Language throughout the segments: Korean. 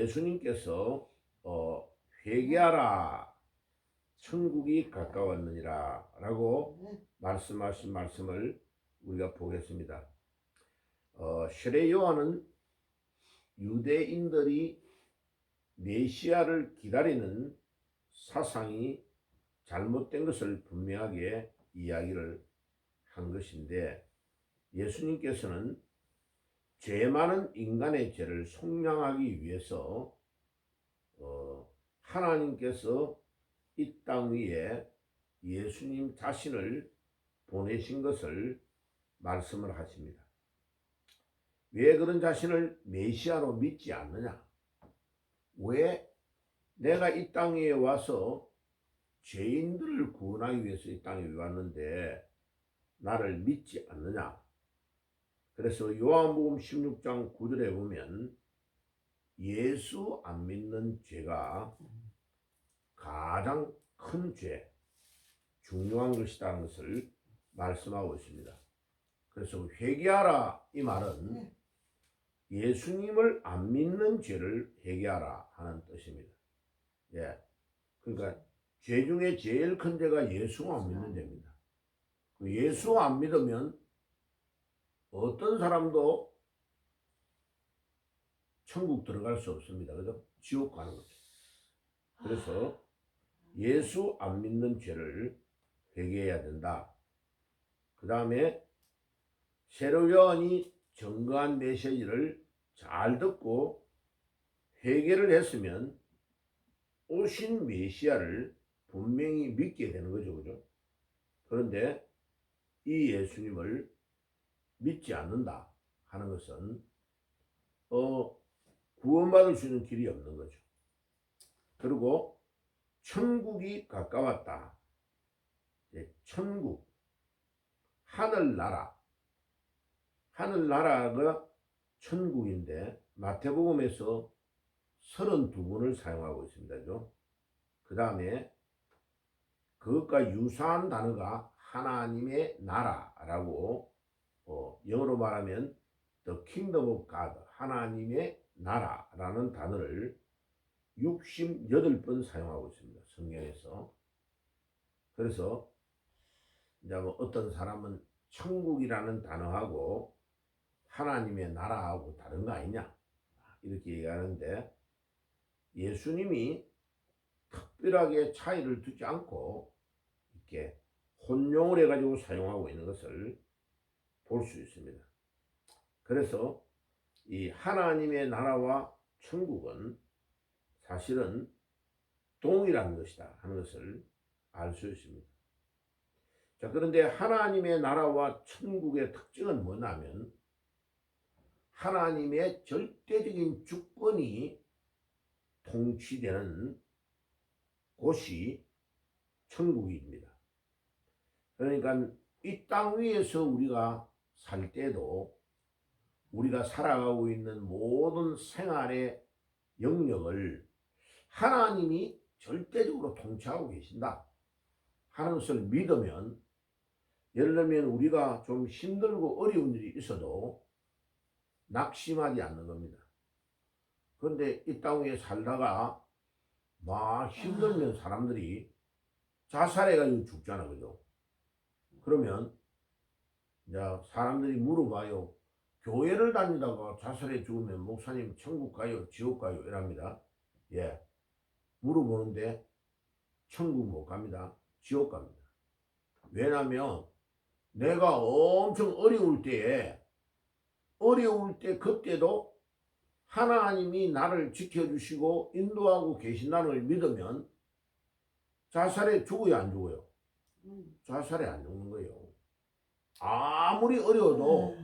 예수님께서 회개하라 천국이 가까웠느니라 라고 말씀하신 말씀을 우리가 보겠습니다. 시대 요한은 유대인들이 메시아를 기다리는 사상이 잘못된 것을 분명하게 이야기를 한 것인데, 예수님께서는 죄 많은 인간의 죄를 속량하기 위해서 하나님께서 이 땅 위에 예수님 자신을 보내신 것을 말씀을 하십니다. 왜 그런 자신을 메시아로 믿지 않느냐? 왜 내가 이 땅에 와서 죄인들을 구원하기 위해서 이 땅에 왔는데 나를 믿지 않느냐? 그래서 요한복음 16장 9절에 보면 예수 안 믿는 죄가 가장 큰 죄, 중요한 것이라는 것을 말씀하고 있습니다. 그래서 회개하라 이 말은 예수님을 안 믿는 죄를 회개하라 하는 뜻입니다. 예, 그러니까 죄 중에 제일 큰 죄가 예수 안 믿는 죄입니다. 예수 안 믿으면 어떤 사람도 천국 들어갈 수 없습니다. 그죠? 지옥 가는 거죠. 그래서 예수 안 믿는 죄를 회개해야 된다. 그 다음에 세례 요한이 증거한 메시지를 잘 듣고 회개를 했으면 오신 메시아를 분명히 믿게 되는 거죠. 그죠? 그런데 이 예수님을 믿지 않는다 하는 것은 구원받을 수 있는 길이 없는 거죠. 그리고 천국이 가까웠다. 천국, 하늘나라가 천국인데 마태복음에서 32번을 사용하고 있습니다. 그 다음에 그것과 유사한 단어가 하나님의 나라라고, 영어로 말하면 The Kingdom of God, 하나님의 나라라는 단어를 68번 사용하고 있습니다. 성경에서. 그래서 이제 어떤 사람은 천국이라는 단어하고 하나님의 나라하고 다른 거 아니냐 이렇게 얘기하는데, 예수님이 특별하게 차이를 두지 않고 이렇게 혼용을 해가지고 사용하고 있는 것을 볼 수 있습니다. 그래서 이 하나님의 나라와 천국은 사실은 동일한 것이다 하는 것을 알 수 있습니다. 자, 그런데 하나님의 나라와 천국의 특징은 뭐냐면 하나님의 절대적인 주권이 통치되는 곳이 천국입니다. 그러니까 이 땅 위에서 우리가 살 때도 우리가 살아가고 있는 모든 생활의 영역을 하나님이 절대적으로 통치하고 계신다 하는 것을 믿으면, 예를 들면 우리가 좀 힘들고 어려운 일이 있어도 낙심하지 않는 겁니다. 그런데 이 땅 위에 살다가 막 힘들면 사람들이 자살해가지고 죽잖아. 그죠? 그러면 이제 사람들이 물어봐요. 교회를 다니다가 자살해 죽으면 목사님 천국 가요? 지옥 가요? 이랍니다. 예. 물어보는데 천국 못 갑니다. 지옥 갑니다. 왜냐하면 내가 엄청 어려울 때 그때도 하나님이 나를 지켜주시고 인도하고 계신다는 걸 믿으면 자살해 죽어요, 안 죽어요? 자살해 안 죽는 거예요. 아무리 어려워도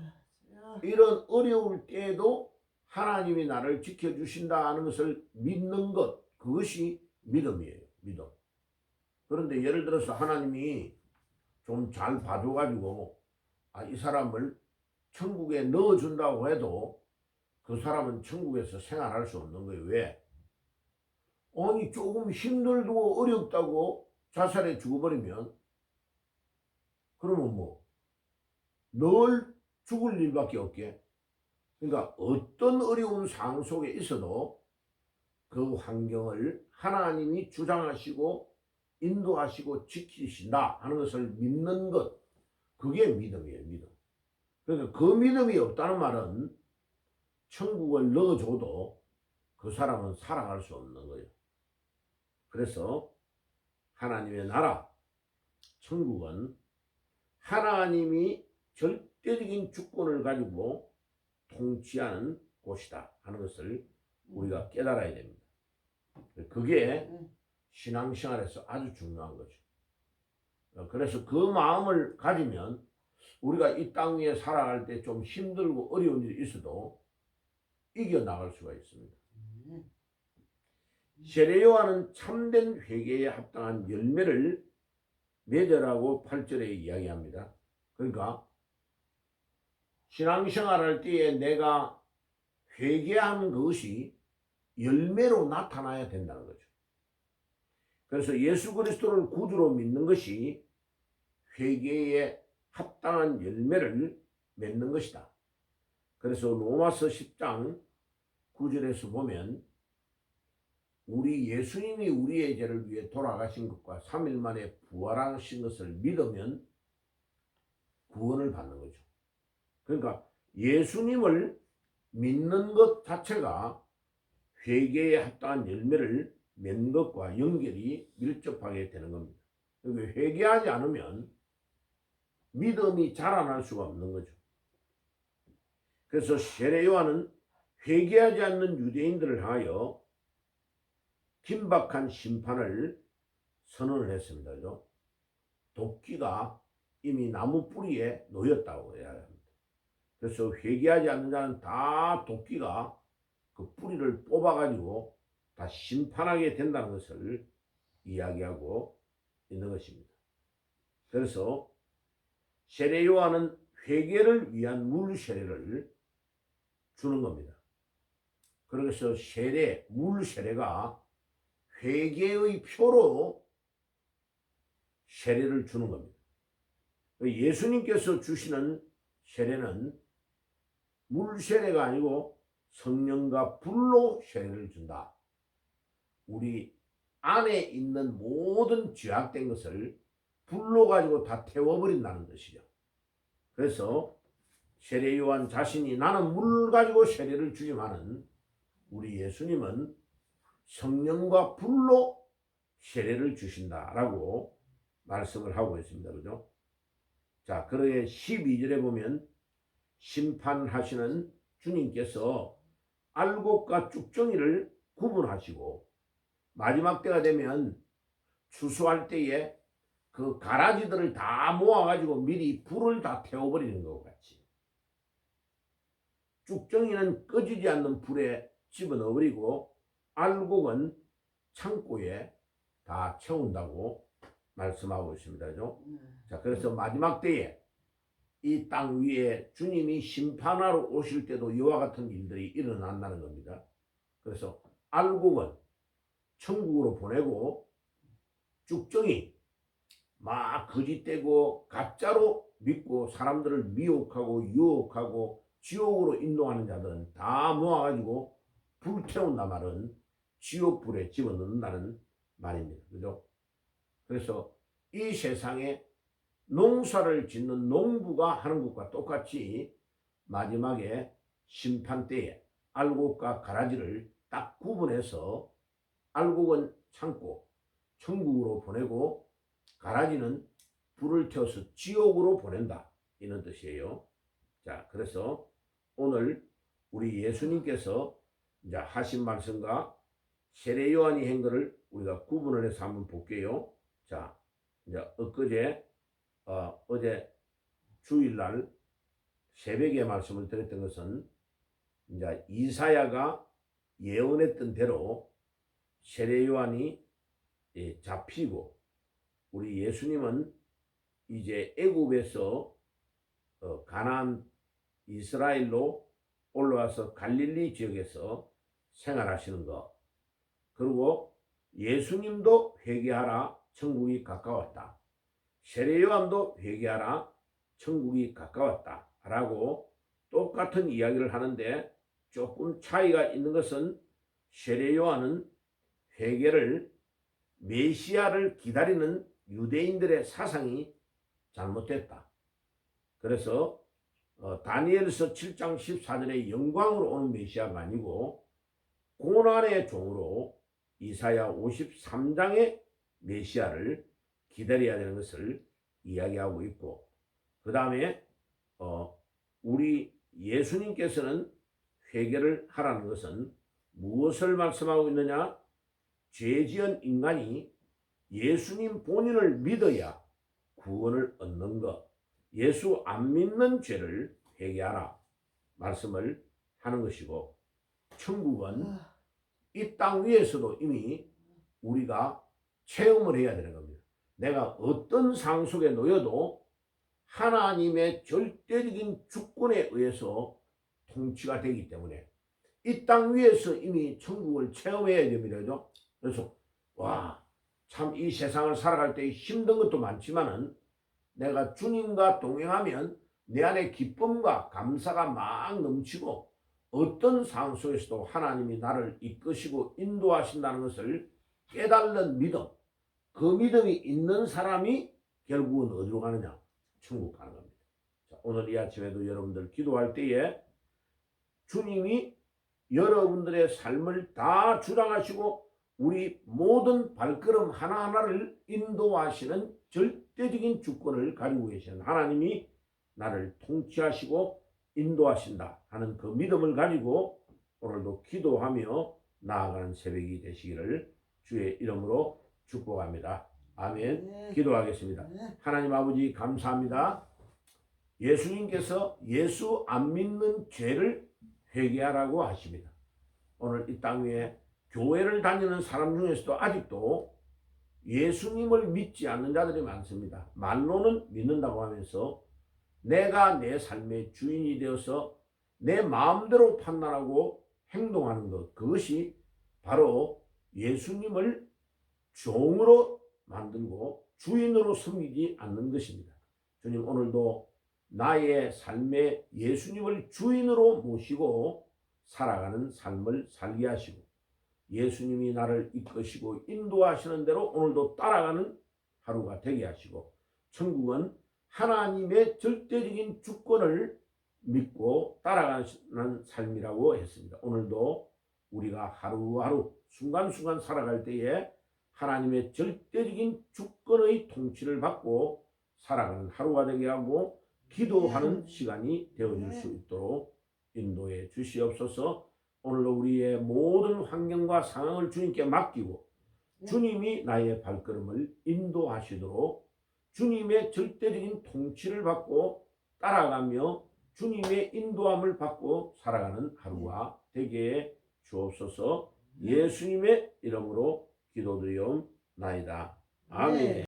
이런 어려울 때에도 하나님이 나를 지켜주신다 하는 것을 믿는 것, 그것이 믿음이에요. 믿음. 그런데 예를 들어서 하나님이 좀 잘 봐줘가지고 이 사람을 천국에 넣어준다고 해도 그 사람은 천국에서 생활할 수 없는 거예요. 왜? 아니 조금 힘들고 어렵다고 자살해 죽어버리면 그러면 늘 죽을 일밖에 없게. 그러니까 어떤 어려운 상황 속에 있어도 그 환경을 하나님이 주장하시고 인도하시고 지키신다 하는 것을 믿는 것, 그게 믿음이에요. 믿음. 그러니까 그 믿음이 없다는 말은 천국을 넣어줘도 그 사람은 살아갈 수 없는 거예요. 그래서 하나님의 나라, 천국은 하나님이 절대적인 주권을 가지고 통치하는 곳이다 하는 것을 우리가 깨달아야 됩니다. 그게 신앙생활에서 아주 중요한 거죠. 그래서 그 마음을 가지면 우리가 이 땅 위에 살아갈 때 좀 힘들고 어려운 일이 있어도 이겨나갈 수가 있습니다. 세례 요한은 참된 회개에 합당한 열매를 맺으라고 8절에 이야기합니다. 그러니까 신앙생활할 때에 내가 회개하는 것이 열매로 나타나야 된다는 거죠. 그래서 예수 그리스도를 구주로 믿는 것이 회개에 합당한 열매를 맺는 것이다. 그래서 로마서 10장 9절에서 보면 우리 예수님이 우리의 죄를 위해 돌아가신 것과 3일 만에 부활하신 것을 믿으면 구원을 받는 거죠. 그러니까 예수님을 믿는 것 자체가 회개에 합당한 열매를 맺는 것과 연결이 밀접하게 되는 겁니다. 그러니까 회개하지 않으면 믿음이 자라날 수가 없는 거죠. 그래서 세례 요한은 회개하지 않는 유대인들을 향하여 긴박한 심판을 선언을 했습니다. 그죠? 도끼가 이미 나무 뿌리에 놓였다고 해야 합니다. 그래서 회개하지 않는 자는 다 도끼가 그 뿌리를 뽑아가지고 다 심판하게 된다는 것을 이야기하고 있는 것입니다. 그래서 세례 요한은 회개를 위한 물 세례를 주는 겁니다. 그래서 세례, 물 세례가 회개의 표로 세례를 주는 겁니다. 예수님께서 주시는 세례는 물 세례가 아니고 성령과 불로 세례를 준다. 우리 안에 있는 모든 죄악된 것을 불로 가지고 다 태워버린다는 뜻이죠. 그래서 세례 요한 자신이 나는 물 가지고 세례를 주지만은 우리 예수님은 성령과 불로 세례를 주신다라고 말씀을 하고 있습니다. 그죠? 자, 그러게 12절에 보면 심판하시는 주님께서 알곡과 쭉정이를 구분하시고 마지막 때가 되면 추수할 때에 그 가라지들을 다 모아가지고 미리 불을 다 태워버리는 것 같이 쭉정이는 꺼지지 않는 불에 집어넣어버리고 알곡은 창고에 다 채운다고 말씀하고 있습니다. 그죠? 자, 그래서 마지막 때에 이 땅 위에 주님이 심판하러 오실 때도 이와 같은 일들이 일어난다는 겁니다. 그래서 알곡은 천국으로 보내고 쭉정이 막 거짓되고 가짜로 믿고 사람들을 미혹하고 유혹하고 지옥으로 인도하는 자들은 다 모아가지고 불태운다 말은 지옥불에 집어넣는다는 말입니다. 그죠? 그래서 이 세상에 농사를 짓는 농부가 하는 것과 똑같이 마지막에 심판 때에 알곡과 가라지를 딱 구분해서 알곡은 창고, 천국으로 보내고 가라지는 불을 태워서 지옥으로 보낸다. 이런 뜻이에요. 자, 그래서 오늘 우리 예수님께서 이제 하신 말씀과 세례 요한이 한 것을 우리가 구분을 해서 한번 볼게요. 자, 이제 어제 주일날 새벽에 말씀을 드렸던 것은 이제 이사야가 예언했던 대로 세례 요한이 잡히고 우리 예수님은 이제 애굽에서 가나안 이스라엘로 올라와서 갈릴리 지역에서 생활하시는 것, 그리고 예수님도 회개하라 천국이 가까웠다, 세례 요한도 회개하라 천국이 가까웠다 라고 똑같은 이야기를 하는데 조금 차이가 있는 것은 세례 요한은 회개를 메시아를 기다리는 유대인들의 사상이 잘못됐다. 그래서 다니엘서 7장 14절에 영광으로 오는 메시아가 아니고 고난의 종으로 이사야 53장의 메시아를 기다려야 되는 것을 이야기하고 있고, 그 다음에 우리 예수님께서는 회개를 하라는 것은 무엇을 말씀하고 있느냐? 죄지은 인간이 예수님 본인을 믿어야 구원을 얻는 것, 예수 안 믿는 죄를 회개하라 말씀을 하는 것이고, 천국은 이 땅 위에서도 이미 우리가 체험을 해야 되는 겁니다. 내가 어떤 상 속에 놓여도 하나님의 절대적인 주권에 의해서 통치가 되기 때문에 이 땅 위에서 이미 천국을 체험해야 됩니다. 그래서 참 이 세상을 살아갈 때 힘든 것도 많지만은 내가 주님과 동행하면 내 안에 기쁨과 감사가 막 넘치고 어떤 상황 속에서도 하나님이 나를 이끄시고 인도하신다는 것을 깨달는 믿음, 그 믿음이 있는 사람이 결국은 어디로 가느냐? 천국 가는 겁니다. 자, 오늘 이 아침에도 여러분들 기도할 때에 주님이 여러분들의 삶을 다 주장하시고 우리 모든 발걸음 하나하나를 인도하시는 절대적인 주권을 가지고 계시는 하나님이 나를 통치하시고 인도하신다 하는 그 믿음을 가지고 오늘도 기도하며 나아가는 새벽이 되시기를 주의 이름으로 축복합니다. 아멘. 기도하겠습니다. 하나님 아버지 감사합니다. 예수님께서 예수 안 믿는 죄를 회개하라고 하십니다. 오늘 이 땅 위에 교회를 다니는 사람 중에서도 아직도 예수님을 믿지 않는 자들이 많습니다. 말로는 믿는다고 하면서 내가 내 삶의 주인이 되어서 내 마음대로 판단하고 행동하는 것, 그것이 바로 예수님을 종으로 만들고 주인으로 섬기지 않는 것입니다. 주님, 오늘도 나의 삶에 예수님을 주인으로 모시고 살아가는 삶을 살게 하시고 예수님이 나를 이끄시고 인도하시는 대로 오늘도 따라가는 하루가 되게 하시고 천국은 하나님의 절대적인 주권을 믿고 따라가는 삶이라고 했습니다. 오늘도 우리가 하루하루 순간순간 살아갈 때에 하나님의 절대적인 주권의 통치를 받고 살아가는 하루가 되게 하고 기도하는 시간이 되어질 수 있도록 인도해 주시옵소서. 오늘도 우리의 모든 환경과 상황을 주님께 맡기고 주님이 나의 발걸음을 인도하시도록 주님의 절대적인 통치를 받고 따라가며 주님의 인도함을 받고 살아가는 하루가 되게 주옵소서. 예수님의 이름으로 기도드리옵나이다. 아멘.